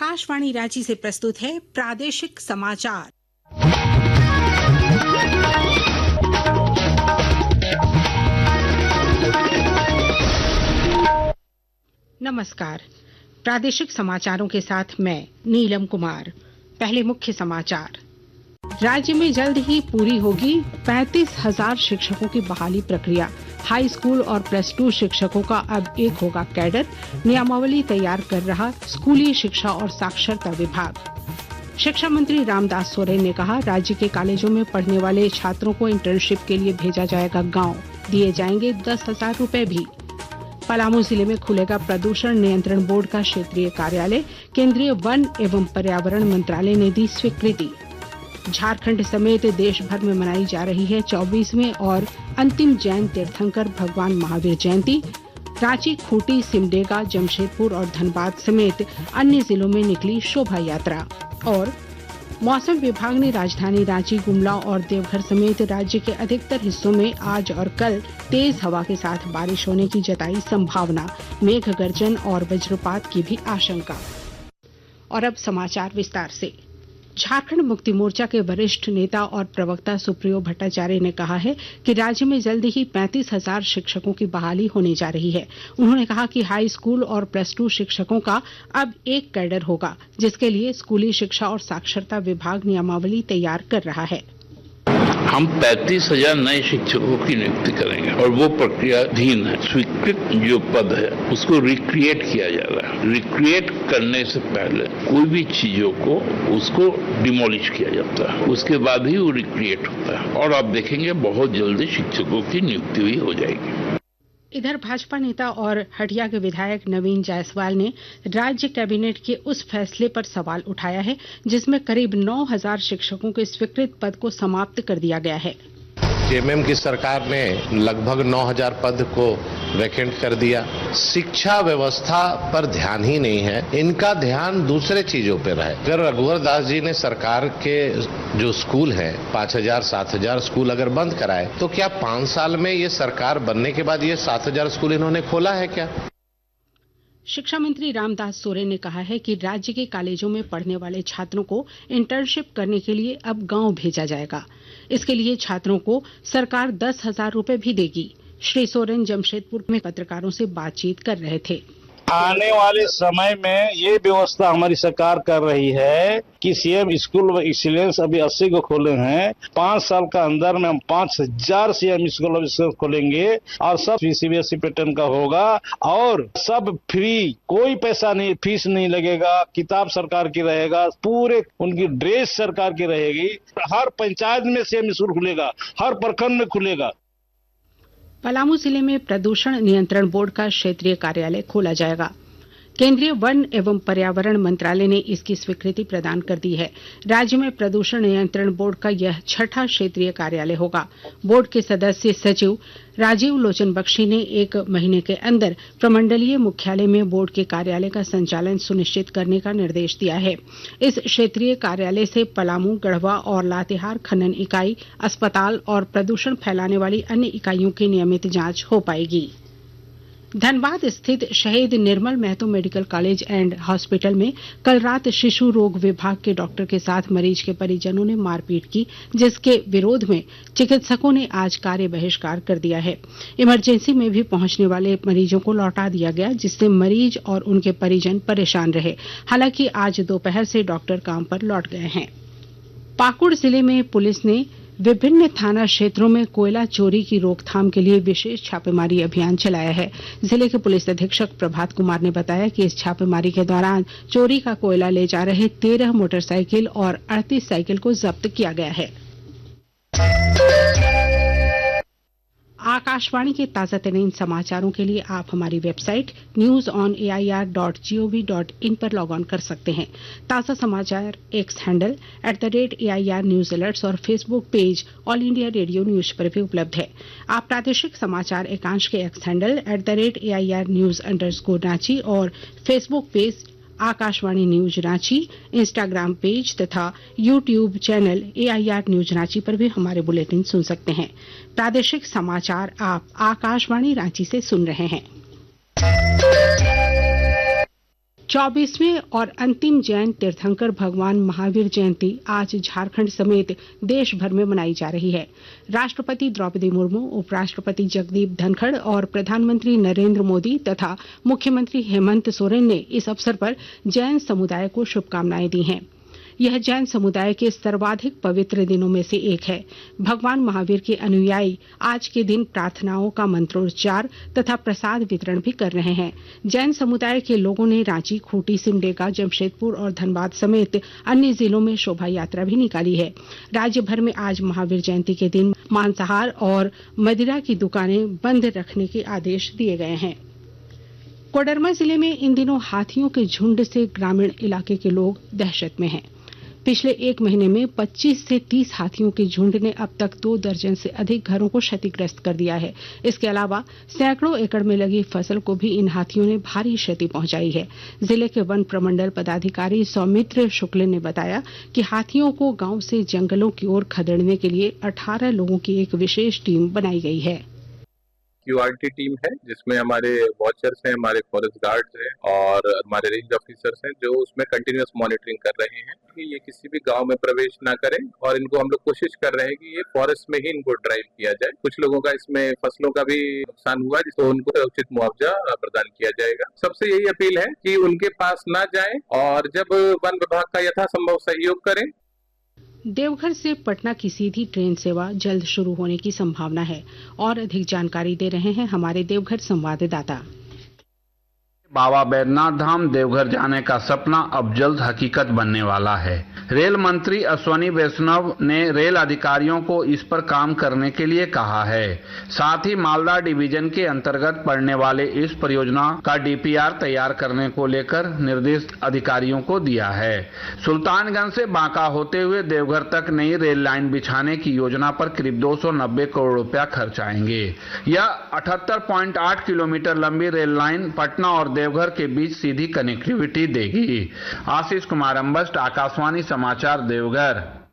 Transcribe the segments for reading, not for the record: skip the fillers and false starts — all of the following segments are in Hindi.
आकाशवाणी रांची से प्रस्तुत है प्रादेशिक समाचार। नमस्कार, प्रादेशिक समाचारों के साथ मैं नीलम कुमार। पहले मुख्य समाचार। राज्य में जल्द ही पूरी होगी 35,000 शिक्षकों की बहाली प्रक्रिया। हाई स्कूल और प्लस 2 शिक्षकों का अब एक होगा कैडर। नियमावली तैयार कर रहा स्कूली शिक्षा और साक्षरता विभाग। शिक्षा मंत्री रामदास सोरेन ने कहा, राज्य के कॉलेजों में पढ़ने वाले छात्रों को इंटर्नशिप के लिए भेजा जाएगा गांव। दिए जाएंगे 10,000 रुपए भी। पलामू जिले में खुलेगा प्रदूषण नियंत्रण बोर्ड का क्षेत्रीय कार्यालय। केंद्रीय वन एवं पर्यावरण मंत्रालय ने दी स्वीकृति। झारखंड समेत देश भर में मनाई जा रही है 24वीं और अंतिम जैन तीर्थंकर भगवान महावीर जयंती। रांची, खूंटी, सिमडेगा, जमशेदपुर और धनबाद समेत अन्य जिलों में निकली शोभा यात्रा। और मौसम विभाग ने राजधानी रांची, गुमला और देवघर समेत राज्य के अधिकतर हिस्सों में आज और कल तेज हवा के साथ बारिश होने की जताई संभावना। मेघ गर्जन और वज्रपात की भी आशंका। और अब समाचार विस्तार से। झारखंड मुक्ति मोर्चा के वरिष्ठ नेता और प्रवक्ता सुप्रियो भट्टाचार्य ने कहा है कि राज्य में जल्द ही 35,000 शिक्षकों की बहाली होने जा रही है। उन्होंने कहा कि हाई स्कूल और प्लस 2 शिक्षकों का अब एक कैडर होगा, जिसके लिए स्कूली शिक्षा और साक्षरता विभाग नियमावली तैयार कर रहा है। हम 35,000 नए शिक्षकों की नियुक्ति करेंगे और वो प्रक्रियाधीन है। स्वीकृत जो पद है उसको रिक्रिएट किया जा रहा है। रिक्रिएट करने से पहले कोई भी चीजों को उसको डिमोलिश किया जाता है, उसके बाद ही वो रिक्रिएट होता है। और आप देखेंगे बहुत जल्दी शिक्षकों की नियुक्ति भी हो जाएगी। इधर भाजपा नेता और हटिया के विधायक नवीन जायसवाल ने राज्य कैबिनेट के उस फैसले पर सवाल उठाया है जिसमें करीब 9,000 शिक्षकों के स्वीकृत पद को समाप्त कर दिया गया है। जेएमएम की सरकार ने लगभग 9,000 पद को वैकेंट कर दिया। शिक्षा व्यवस्था पर ध्यान ही नहीं है, इनका ध्यान दूसरे चीजों पर है। अगर रघुवर दास जी ने सरकार के जो स्कूल हैं 5,000 7,000 स्कूल अगर बंद कराए तो क्या 5 साल में ये सरकार बनने के बाद ये 7,000 स्कूल इन्होंने खोला है क्या? शिक्षा मंत्री रामदास सोरेन ने कहा है कि राज्य के कॉलेजों में पढ़ने वाले छात्रों को इंटर्नशिप करने के लिए अब गांव भेजा जाएगा। इसके लिए छात्रों को सरकार 10,000 रुपए भी देगी। श्री सोरेन जमशेदपुर में पत्रकारों से बातचीत कर रहे थे। आने वाले समय में ये व्यवस्था हमारी सरकार कर रही है कि सीएम स्कूल ऑफ एक्सीलेंस अभी 80 को खोले हैं। 5 साल का अंदर में हम 5,000 सीएम स्कूल ऑफ एक्सीलेंस खोलेंगे और सब सीबीएसई पैटर्न का होगा और सब फ्री, कोई पैसा नहीं, फीस नहीं लगेगा। किताब सरकार की रहेगा, पूरे उनकी ड्रेस सरकार की रहेगी। हर पंचायत में सीएम स्कूल खुलेगा, हर प्रखंड में खुलेगा। पलामू जिले में प्रदूषण नियंत्रण बोर्ड का क्षेत्रीय कार्यालय खोला जाएगा। केंद्रीय वन एवं पर्यावरण मंत्रालय ने इसकी स्वीकृति प्रदान कर दी है। राज्य में प्रदूषण नियंत्रण बोर्ड का यह 6ठा क्षेत्रीय कार्यालय होगा। बोर्ड के सदस्य सचिव राजीव लोचन बख्शी ने 1 महीने के अंदर प्रमंडलीय मुख्यालय में बोर्ड के कार्यालय का संचालन सुनिश्चित करने का निर्देश दिया है। इस क्षेत्रीय कार्यालय से पलामू, गढ़वा और लातेहार खनन इकाई, अस्पताल और प्रदूषण फैलाने वाली अन्य इकाइयों की नियमित जांच हो पाएगी। धनबाद स्थित Shaheed Nirmal Mahato medical college and hospital में कल रात शिशु रोग विभाग के डॉक्टर के साथ मरीज के परिजनों ने मारपीट की, जिसके विरोध में चिकित्सकों ने आज कार्य बहिष्कार कर दिया है। इमरजेंसी में भी पहुंचने वाले मरीजों को लौटा दिया गया, जिससे मरीज और उनके परिजन परेशान रहे। हालांकि आज दोपहर से डॉक्टर काम पर लौट गए हैं। पाकुड़ जिले में पुलिस ने विभिन्न थाना क्षेत्रों में कोयला चोरी की रोकथाम के लिए विशेष छापेमारी अभियान चलाया है। जिले के पुलिस अधीक्षक प्रभात कुमार ने बताया कि इस छापेमारी के दौरान चोरी का कोयला ले जा रहे 13 मोटरसाइकिल और 38 साइकिल को जब्त किया गया है। आकाशवाणी के ताजा तरीन समाचारों के लिए आप हमारी वेबसाइट newsonair.gov.in पर लॉग ऑन कर सकते हैं। ताजा समाचार X handle @AIR news alerts और Facebook page All India Radio news पर भी उपलब्ध है। आप प्रादेशिक समाचार एकांश के X handle @AIR news _Ranchi और Facebook page Akashvani news Ranchi, Instagram page तथा YouTube channel AIR news Ranchi पर भी हमारे बुलेटिन सुन सकते हैं। प्रादेशिक समाचार आप आकाशवाणी रांची से सुन रहे हैं। 24वें और अंतिम जैन तीर्थंकर भगवान महावीर जयंती आज झारखंड समेत देश भर में मनाई जा रही है। राष्ट्रपति द्रौपदी मुर्मू, उपराष्ट्रपति जगदीप धनखड़ और प्रधानमंत्री नरेंद्र मोदी तथा मुख्यमंत्री हेमंत सोरेन ने इस अवसर पर जैन समुदाय को शुभकामनाएं दी हैं। यह जैन समुदाय के सर्वाधिक पवित्र दिनों में से एक है। भगवान महावीर के अनुयायी आज के दिन प्रार्थनाओं का मंत्रोच्चार तथा प्रसाद वितरण भी कर रहे हैं। जैन समुदाय के लोगों ने रांची, खूंटी, सिमडेगा, जमशेदपुर और धनबाद समेत अन्य जिलों में शोभा यात्रा भी निकाली है। राज्य भर में आज महावीर जयंती के दिन मांसाहार और मदिरा की दुकानें बंद रखने के आदेश दिए गए हैं। कोडरमा जिले में इन दिनों हाथियों के झुंड से ग्रामीण इलाके के लोग दहशत में हैं। पिछले एक महीने में 25 से 30 हाथियों के झुंड ने अब तक 2 दर्जन से अधिक घरों को क्षतिग्रस्त कर दिया है। इसके अलावा सैकड़ों एकड़ में लगी फसल को भी इन हाथियों ने भारी क्षति पहुंचाई है। जिले के वन प्रमंडल पदाधिकारी सौमित्र शुक्ल ने बताया कि हाथियों को गांव से जंगलों की ओर खदेड़ने के लिए 18 लोगों की एक विशेष टीम बनाई गई है। QRT टीम है जिसमें हमारे वॉचर्स हैं, हमारे फॉरेस्ट गार्ड्स हैं और हमारे रेंज ऑफिसर्स हैं जो उसमें कंटिन्यूअस मॉनिटरिंग कर रहे हैं कि ये किसी भी गांव में प्रवेश ना करें और इनको हम लोग कोशिश कर रहे हैं कि ये फॉरेस्ट में ही इनको ड्राइव किया जाए। कुछ लोगों का इसमें फसलों का भी नुकसान हुआ जिसको उनको उचित मुआवजा प्रदान किया जाएगा। सबसे यही अपील है कि उनके पास ना जाएं और जब वन विभाग का यथासंभव सहयोग करें। देवघर से पटना की सीधी ट्रेन सेवा जल्द शुरू होने की संभावना है और अधिक जानकारी दे रहे हैं हमारे देवघर संवाददाता। बाबा बैद्यनाथ धाम देवघर जाने का सपना अब जल्द हकीकत बनने वाला है। रेल मंत्री अश्वनी वैष्णव ने रेल अधिकारियों को इस पर काम करने के लिए कहा है। साथ ही मालदा डिवीजन के अंतर्गत पड़ने वाले इस परियोजना का DPR तैयार करने को लेकर निर्देश अधिकारियों को दिया है। सुल्तानगंज से बांका होते हुए देवघर तक नई रेल लाइन बिछाने की योजना पर करीब 290 करोड़ रुपया खर्च आएंगे। यह 78.8 किलोमीटर लंबी रेल लाइन पटना और देवघर के बीच सीधी कनेक्टिविटी देगी। आशीष कुमार अम्बस्ट, आकाशवाणी समाचार, देवघर।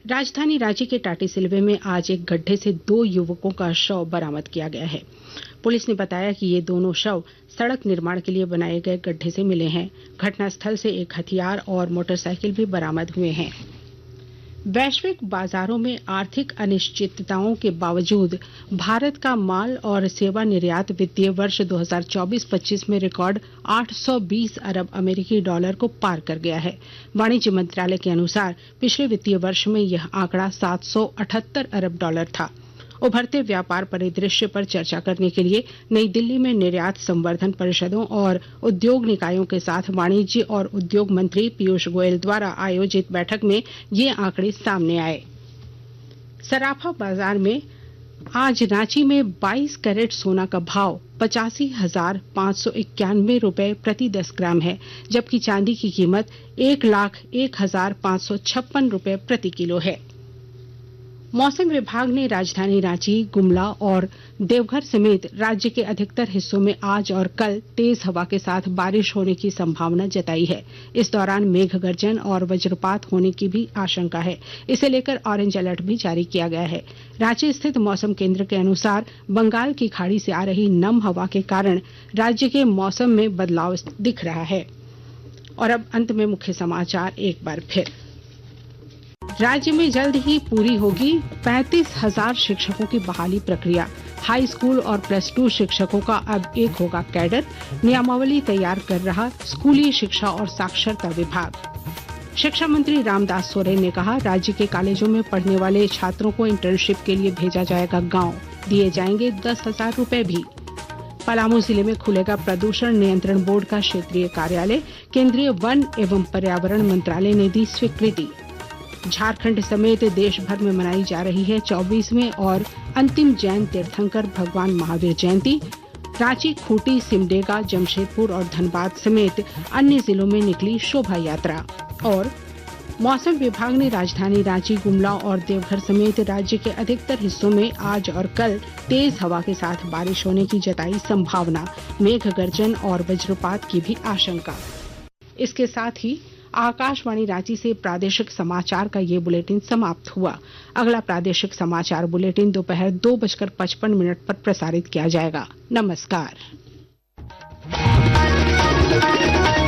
राजधानी रांची के टाटीसिलवे में आज एक गड्ढे से 2 युवकों का शव बरामद किया गया है। पुलिस ने बताया कि ये दोनों शव सड़क निर्माण के लिए बनाए गए गड्ढे से मिले हैं। घटनास्थल से एक हथियार और मोटरसाइकिल भी बरामद हुए हैं। वैश्विक बाजारों में आर्थिक अनिश्चितताओं के बावजूद भारत का माल और सेवा निर्यात वित्तीय वर्ष 2024-25 में रिकॉर्ड 820 अरब अमेरिकी डॉलर को पार कर गया है। वाणिज्य मंत्रालय के अनुसार पिछले वित्तीय वर्ष में यह आंकड़ा 778 अरब डॉलर था। उभरते व्यापार परिदृश्य पर चर्चा करने के लिए नई दिल्ली में निर्यात संवर्धन परिषदों और उद्योग निकायों के साथ वाणिज्य और उद्योग मंत्री पीयूष गोयल द्वारा आयोजित बैठक में ये आंकड़े सामने आए। सराफा बाजार में आज रांची में 22 कैरेट सोना का भाव 85,591 रुपए प्रति 10 ग्राम है, जबकि चांदी की कीमत 1,01,556 रुपए प्रति किलो है। मौसम विभाग ने राजधानी रांची, गुमला और देवघर समेत राज्य के अधिकतर हिस्सों में आज और कल तेज हवा के साथ बारिश होने की संभावना जताई है। इस दौरान मेघ गर्जन और वज्रपात होने की भी आशंका है। इसे लेकर ऑरेंज अलर्ट भी जारी किया गया है। रांची स्थित मौसम केंद्र के अनुसार बंगाल की खाड़ी से आ रही नम हवा के कारण राज्य के मौसम में बदलाव दिख रहा है। और अब अंत में मुख्य समाचार एक बार फिर। राज्य में जल्द ही पूरी होगी 35,000 शिक्षकों की बहाली प्रक्रिया। हाई स्कूल और +2 शिक्षकों का अब एक होगा कैडर। नियमावली तैयार कर रहा स्कूली शिक्षा और साक्षरता विभाग। शिक्षा मंत्री रामदास सोरेन ने कहा, राज्य के कॉलेजों में पढ़ने वाले छात्रों को इंटर्नशिप के लिए भेजा जाएगा गांव, दिए जाएंगे 10,000 रुपए भी। पलामू जिले में खुलेगा प्रदूषण नियंत्रण बोर्ड का क्षेत्रीय कार्यालय। केंद्रीय वन एवं पर्यावरण मंत्रालय ने दी स्वीकृति। झारखंड समेत देश भर में मनाई जा रही है 24वें और अंतिम जैन तीर्थंकर भगवान महावीर जयंती। रांची, खूंटी, सिमडेगा, जमशेदपुर और धनबाद समेत अन्य जिलों में निकली शोभा यात्रा। और मौसम विभाग ने राजधानी रांची, गुमला और देवघर समेत राज्य के अधिकतर हिस्सों में आज और कल तेज हवा के साथ बारिश होने की जताई संभावना। मेघ गर्जन और वज्रपात की भी आशंका। इसके साथ ही आकाशवाणी रांची से प्रादेशिक समाचार का ये बुलेटिन समाप्त हुआ। अगला प्रादेशिक समाचार बुलेटिन दोपहर 2:55 पर प्रसारित किया जाएगा। नमस्कार। है।